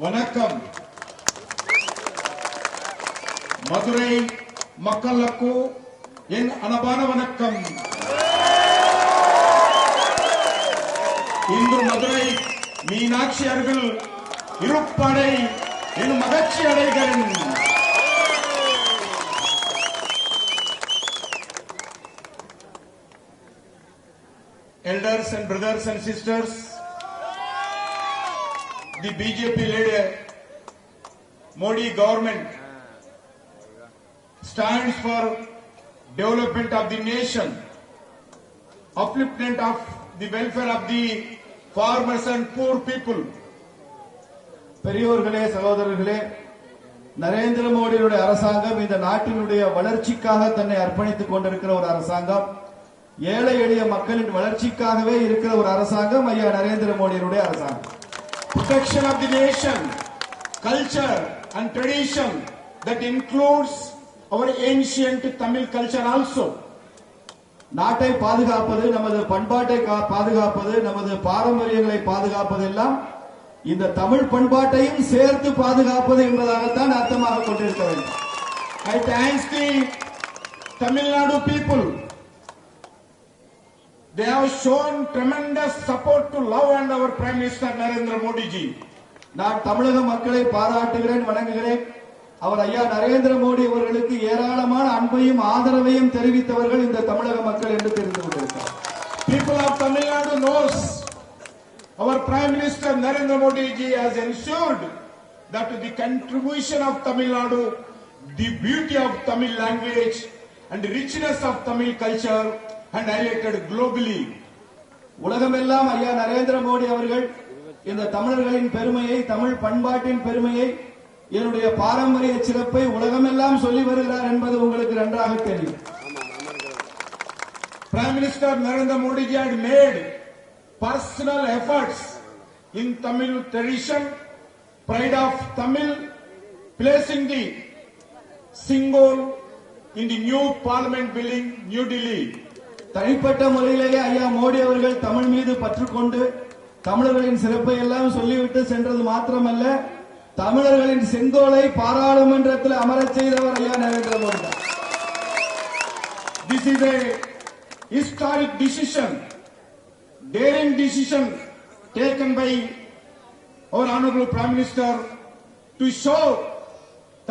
வணக்கம். மதுரை மக்களுக்கு என் அன்பான வணக்கம். இன்று மதுரை மீனாட்சி அவர்கள் இருப்படை என் மகிழ்ச்சி அடைகிறேன். Elders and brothers and sisters, the BJP-led Modi government stands for development of the nation, upliftment of the welfare of the farmers and poor people. பெரியோர்களே, சகோதரர்களே, நரேந்திர மோடியுடைய அரசாங்கம் இந்த நாட்டினுடைய வளர்ச்சிக்காக தன்னை அர்ப்பணித்துக் கொண்டிருக்கிற ஒரு அரசாங்கம். ஏழை எளிய மக்களின் வளர்ச்சிக்காகவே இருக்கிற ஒரு அரசாங்கம் ஐயா நரேந்திர மோடியுடைய அரசாங்கம். Protection of the nation, culture and tradition that includes our ancient Tamil culture also. நாட்டை பாதுகாப்பது, நமது பண்பாட்டை பாதுகாப்பது, நமது பாரம்பரியங்களை பாதுகாப்பது எல்லாம் இந்த தமிழ் பண்பாட்டையும் சேர்த்து பாதுகாப்பது என்பதாகத்தான் அர்த்தமாக கொண்டிருக்க வேண்டும். I thank the Tamil Nadu people. They have shown tremendous support to love and our Prime Minister Narendra Modi ji. நான் தமிழக மக்களை பாராட்டுகிறேன், வணங்குகிறேன். அவர் ஐயா நரேந்திர மோடி அவர்களுக்கு ஏராளமான அன்பையும் ஆதரவையும் தெரிவித்தவர்கள் இந்த தமிழக மக்கள் என்று தெரிந்து கொண்டிருக்கிறார். People of Tamil Nadu knows our Prime Minister Narendra Modi ji has ensured that the contribution of Tamil Nadu, the beauty of Tamil language and the richness of Tamil culture and highlighted globally. உலகமெல்லாம் ஐயா நரேந்திர மோடி அவர்கள் இந்த தமிழர்களின் பெருமையை, தமிழ் பண்பாட்டின் பெருமையை, என்னுடைய பாரம்பரிய சிறப்பை உலகமெல்லாம் சொல்லி வருகிறார் என்பது உங்களுக்கு நன்றாக தெரியும். Prime Minister Narendra Modi ji had made personal efforts in Tamil tradition, pride of Tamil, placing the symbol in the new parliament building, New Delhi. தனிப்பட்ட முறையிலேயே ஐயா மோடி அவர்கள் தமிழ் மீது பற்றுக்கொண்டு தமிழர்களின் சிறப்பை எல்லாம் சொல்லிவிட்டு சென்றது மாத்திரமல்ல, தமிழர்களின் செங்கோலை பாராளுமன்றத்தில் அமரச் செய்தவர் ஐயா Narendra Modi. This is a historic decision, daring decision taken by our Honorable Prime Minister to show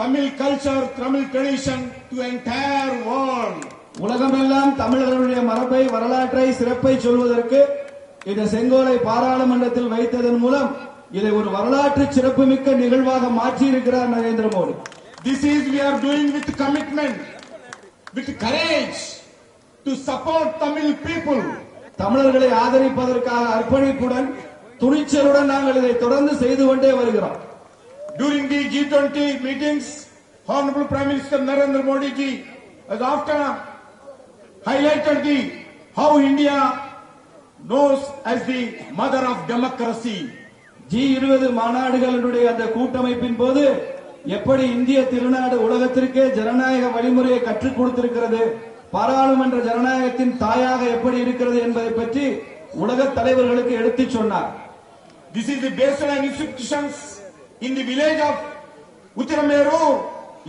Tamil culture, Tamil tradition to entire world. உலகமெல்லாம் தமிழர்களுடைய மரபை, வரலாற்றை, சிறப்பை சொல்வதற்கு இந்த செங்கோலை பாராளுமன்றத்தில் வைத்ததன் மூலம் இதை ஒரு வரலாற்று சிறப்புமிக்க நிகழ்வாக மாற்றி இருக்கிறார் Narendra Modi. This is we are doing with commitment, with courage to support Tamil people. தமிழர்களை ஆதரிப்பதற்காக அர்ப்பணிப்புடன், துணிச்சலுடன் நாங்கள் இதை தொடர்ந்து செய்து கொண்டே வருகிறோம். During the G20 meetings, Honorable Prime Minister Narendra Modi ji has often highlighted how India knows as the mother of democracy. G20 மாநாடுகளுடைய அந்த கூட்டமைப்பின் போது எப்படி இந்திய திருநாடு உலகத்திற்கே ஜனநாயக வழிமுறையை கற்றுக் கொடுத்திருக்கிறது, பாராளுமன்ற ஜனநாயகத்தின் தாயாக எப்படி இருக்கிறது என்பதை பற்றி உலக தலைவர்களுக்கு எடுத்துச் சொன்னார். This is the baseline institutions in the village of Uttirameru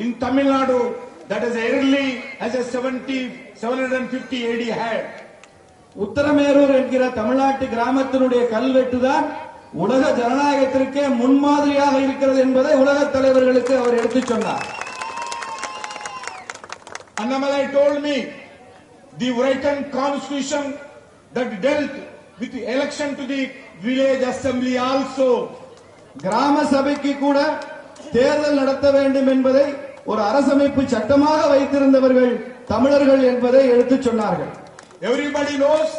in Tamil Nadu that is early as a 750 AD had. Uthiramerur என்கிற தமிழ்நாட்டு கிராமத்தினுடைய கல்வெட்டுதான் உலக ஜனநாயகத்திற்கே முன்மாதிரியாக இருக்கிறது என்பதை உலக தலைவர்களுக்கு அவர் எடுத்துச் சொன்னார். Annamalai told me the written constitution that dealt with the election to the village assembly also. கிராம சபைக்கு கூட தேர்தல் நடத்த வேண்டும் என்பதை ஒரு அரசமைப்பு சட்டமாக வைத்திருந்தவர்கள் தமிழர்கள் என்பதை எடுத்துச் சொன்னார்கள். Everybody knows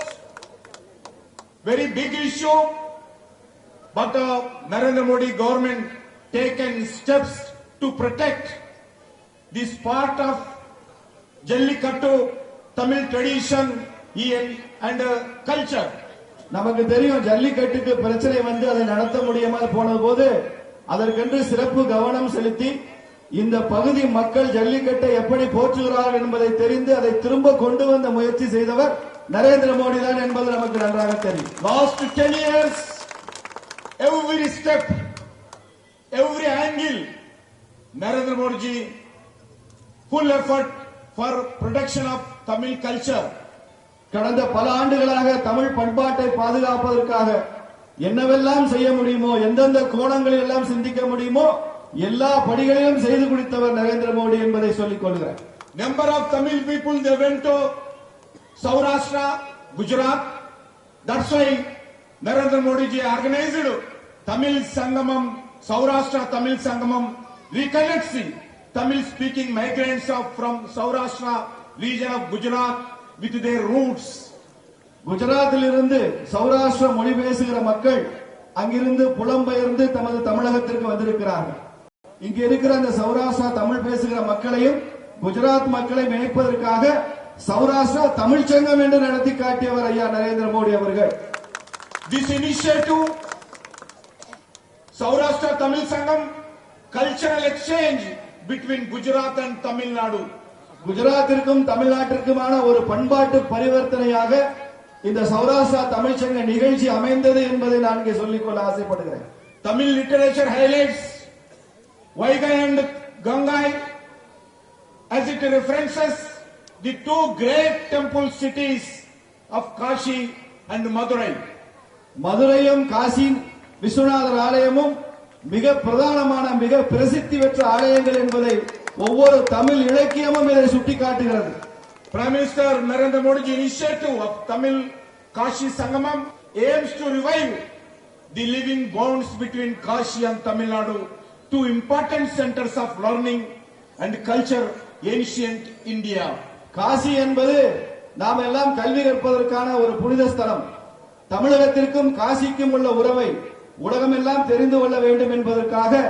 very big issue, but Narendra Modi government taken steps to protect this part of Jallikattu Tamil tradition and culture. நமக்கு தெரியும் ஜல்லிக்கட்டுக்கு பிரச்சனை வந்து அதை நடத்த முடியாமல் போன போது அதற்கென்று சிறப்பு கவனம் செலுத்தி இந்த பகுதி மக்கள் ஜல்லிக்கட்டை எப்படி போற்றுகிறார்கள் என்பதை தெரிந்து அதை திரும்ப கொண்டு வந்த முயற்சி செய்தவர் நரேந்திர மோடி தான் என்பது நமக்கு நன்றாக தெரியும். Last 10 years, every step, angle, Narendra Modi ji, full effort for protection of Tamil culture. கடந்த பல ஆண்டுகளாக தமிழ் பண்பாட்டை பாதுகாப்பதற்காக என்னவெல்லாம் செய்ய முடியுமோ, எந்தெந்த கோணங்களில் எல்லாம் சிந்திக்க முடியுமோ எல்லா படிகளிலும் செய்து முடித்தவர் நரேந்திர மோடி என்பதை சொல்லிக் கொள்கிறேன். Number of Tamil people, they went to Saurashtra, Gujarat. That's why Narendra Modi ji organized Tamil Sangamam, Saurashtra Tamil Sangamam, reconnecting Tamil speaking migrants from Saurashtra region of Gujarat with their roots. குஜராத்தில் இருந்து சௌராஷ்டிர மொழி பேசுகிற மக்கள் அங்கிருந்து புலம்பெயர்ந்து தமது தமிழகத்திற்கு வந்திருக்கிறார்கள். இங்க இருக்கிற அந்த சௌராஷ்டிரா தமிழ் பேசுகிற மக்களையும் குஜராத் மக்களை இணைப்பதற்காக சௌராஷ்டிரா தமிழ் சங்கம் என்று நடத்தி காட்டியவர் ஐயா நரேந்திர மோடி அவர்கள். This initiative, Saurashtra Tamil Sangam, cultural exchange between Gujarat and Tamil Nadu. குஜராத்திற்கும் தமிழ்நாட்டிற்குமான ஒரு பண்பாட்டு பரிவர்த்தனையாக இந்த சௌராஷ்டிரா தமிழ் சங்க நிகழ்ச்சி அமைந்தது என்பதை நான் இங்கே சொல்லிக்கொள்ள ஆசைப்படுகிறேன். Tamil literature highlights Vaigai and Gangai as it references the two great temple cities of Kashi and Madurai. மதுரையும் Kashi Viswanathar ஆலயமும் மிக பிரதானமான மிக பிரசித்தி பெற்ற ஆலயங்கள் என்பதை ஒவ்வொரு தமிழ் இலக்கியமும் இதை சுட்டிக்காட்டுகிறது. Prime Minister Narendra Modi ji initiative of Tamil Kashi Sangamam aims to revive the living bonds between Kashi and Tamil Nadu, two important centers of learning and culture ancient India. Kashi என்பது நாம் எல்லாம் கல்வி கற்பதற்கான ஒரு புனித ஸ்தலம். தமிழகத்திற்கும் காசிக்கும் உள்ள உறவை உலகமெல்லாம் தெரிந்து கொள்ள வேண்டும் என்பதற்காக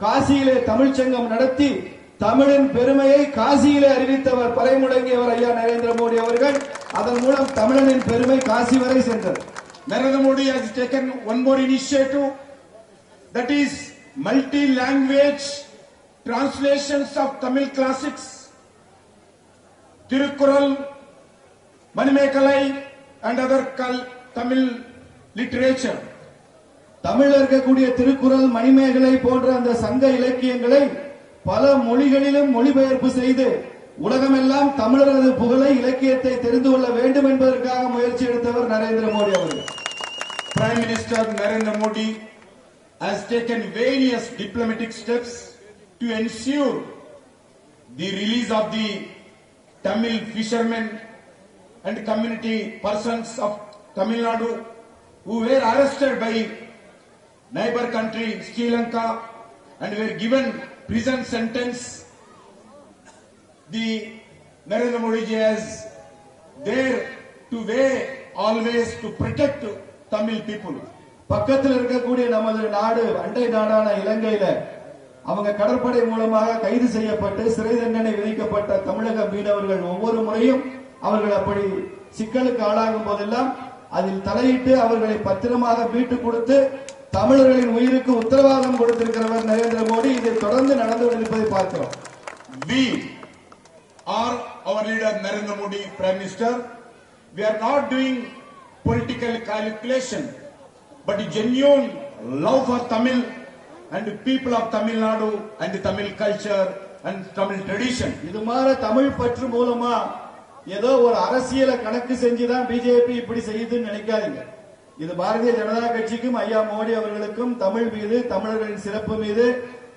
காசியிலே தமிழ் சங்கம் நடத்தி தமிழின் பெருமையை காசியிலே அறிவித்தவர் பறைமுழங்கியவர் ஐயா நரேந்திர மோடி அவர்கள். அதன் மூலம் தமிழனின் பெருமை காசி வரை சென்றது. Narendra Modi has taken one more initiative, that is multi-language translations of Tamil classics, Tirukkural, Manimekalai and other Tamil literature. தமிழில் இருக்கக்கூடிய திருக்குறள், மணிமேகலை போன்ற அந்த சங்க இலக்கியங்களை பல மொழிகளிலும் மொழிபெயர்ப்பு செய்து உலகமெல்லாம் தமிழரது புகழை இலக்கியத்தை தெரிந்து கொள்ள வேண்டும் என்பதற்காக முயற்சி எடுத்தவர் நரேந்திர மோடி அவர்கள். Prime Minister Narendra Modi has taken various diplomatic steps to ensure the release of the Tamil fishermen and community persons of Tamil Nadu who were arrested by neighbor country Sri Lanka and were given prison sentence. The Narendra Modi ji has there to weigh always to protect Tamil people. பக்கத்தில் இருக்கக்கூடிய நமது நாடு அண்டை நாடான இலங்கையில அவங்க கடற்படை மூலமாக கைது செய்யப்பட்டு சிறை தண்டனை விதிக்கப்பட்ட தமிழக மீனவர்கள் ஒவ்வொரு முறையும் அவர்கள் அப்படி சிக்கலுக்கு ஆளாகும் போதெல்லாம் அதில் தலையிட்டு அவர்களை பத்திரமாக மீட்டு கொடுத்து தமிழர்களின் உயிருக்கு உத்தரவாதம் கொடுத்திருக்கிறவர் நரேந்திர மோடி. இதை தொடர்ந்து நடந்து கொண்டிருப்பதை பார்க்கிறோம். We are our leader Narendra Modi, Prime Minister. We are not doing political calculation, but genuine love for Tamil and people of Tamil Nadu and Tamil culture and Tamil tradition. இது மாதிரி தமிழ் பற்று மூலமா ஏதோ ஒரு அரசியலை கணக்கு செஞ்சுதான் பிஜேபி இப்படி செய்யுதுன்னு நினைக்காதீங்க. இது பாரதிய ஜனதா கட்சிக்கும் ஐயா மோடி அவர்களுக்கும் தமிழ் மீது, தமிழர்களின் சிறப்பு மீது,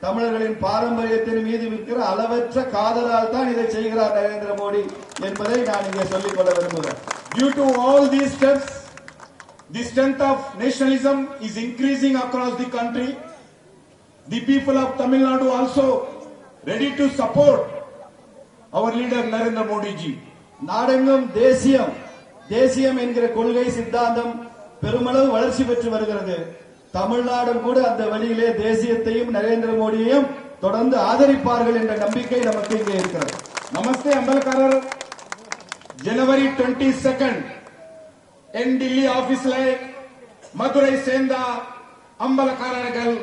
தமிழர்களின் பாரம்பரியத்தின் மீது இருக்கிற அளவற்ற காதலால் தான் இதை செய்கிறார் நரேந்திர மோடி என்பதை நான் இங்கே சொல்லிக் கொள்ள விரும்புகிறேன். Due to all these steps, the strength of nationalism is increasing across the country. The people of Tamil Nadu also ready to support our leader Narendra Modi ji. நாடெங்கும் தேசியம் தேசியம் என்கிற கொள்கை சித்தாந்தம் பெருமளவு வளர்ச்சி பெற்று வருகிறது. தமிழ்நாடும் கூட அந்த வழியிலே தேசியத்தையும் நரேந்திர மோடியையும் தொடர்ந்து ஆதரிப்பார்கள் என்ற நம்பிக்கை நமக்கு இங்கே இருக்கிறது. நமஸ்தே அம்பலக்காரர், ஜனவரி 22 என் டில்லி ஆபீஸ்ல மதுரை சேர்ந்த அம்பலக்காரர்கள்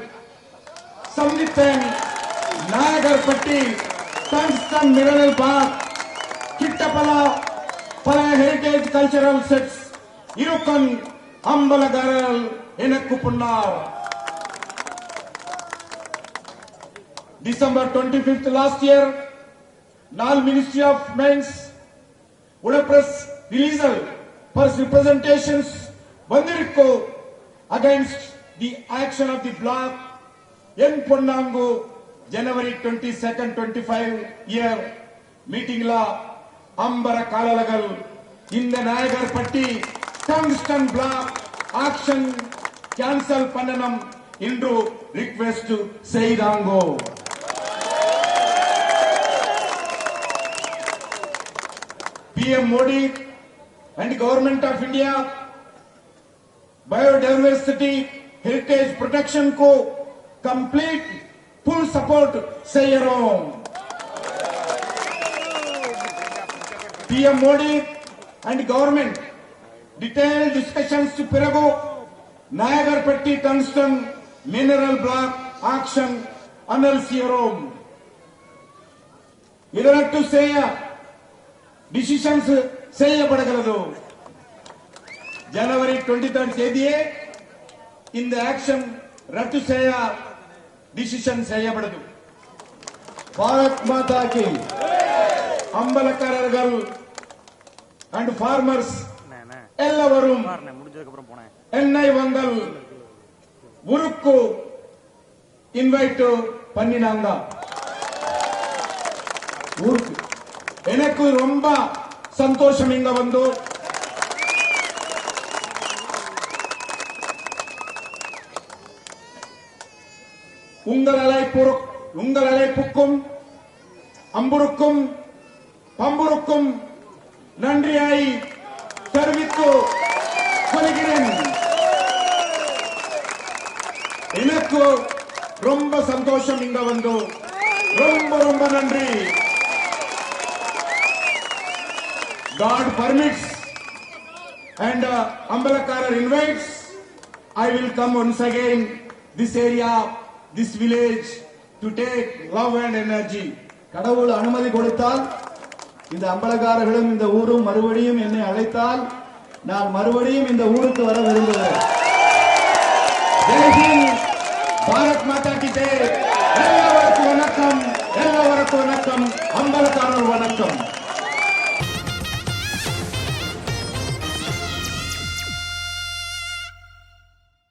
சந்தித்தேன். நாகர்பட்டி, டங்ஸ்டன் மினரல் பார்க், கிட்டப்பலா பல ஹெரிடேஜ் கல்ச்சரல் செட்ஸ் இருக்கும் அம்பலக்காரர்கள் எனக்கு புன்னார். December 25th last year, Nal Ministry of Mines would have press releasal for representations Bandirikko against the action of the block N Ponnangu January 22nd, 25 year meeting law Ambara Kalalagal in the Nayagarpatti tungsten block action cancel Pananam into request to Seidango. PM Modi and Government of India biodiversity heritage protection को complete full support செய்யறோம். PM Modi and government detailed discussions to Pirago Nayagarpatti tungsten mineral block auction announced. இதற்கு செய்ய decisions செய்யப்படுகிறது. January 23rd தேதியே இந்த action ரத்து செய்ய decision செய்யப்படுது. பாரத் மாதா கி அம்பலக்காரர்கள் and farmers எல்லாரும் என்னை வந்தல் ஊருக்கு இன்வைட் பண்ணினாங்க. ஊருக்கு எனக்கு ரொம்ப சந்தோஷம் இங்க வந்து உங்கள் அழைப்புக்கும் அம்புருக்கும் பம்புருக்கும் நன்றியாய் தெரிவித்து கொள்கிறேன். எனக்கு ரொம்ப சந்தோஷம் இங்க வந்து ரொம்ப ரொம்ப நன்றி. God permits and Ambalakarar invites, I will come once again this area, this village to take love and energy. கடவுள் அனுமதி கொடுத்தால் இந்த அம்பலக்காரர்களும் இந்த ஊரும் மறுபடியும் என்னை அழைத்தால் நான் மறுபடியும் இந்த ஊருக்கு வர விரும்புகிறேன். ஜெய் ஹிந்த், பாரத் மாதா கி ஜெய். எல்லாருக்கும் வணக்கம், அம்பலக்காரர் வணக்கம்.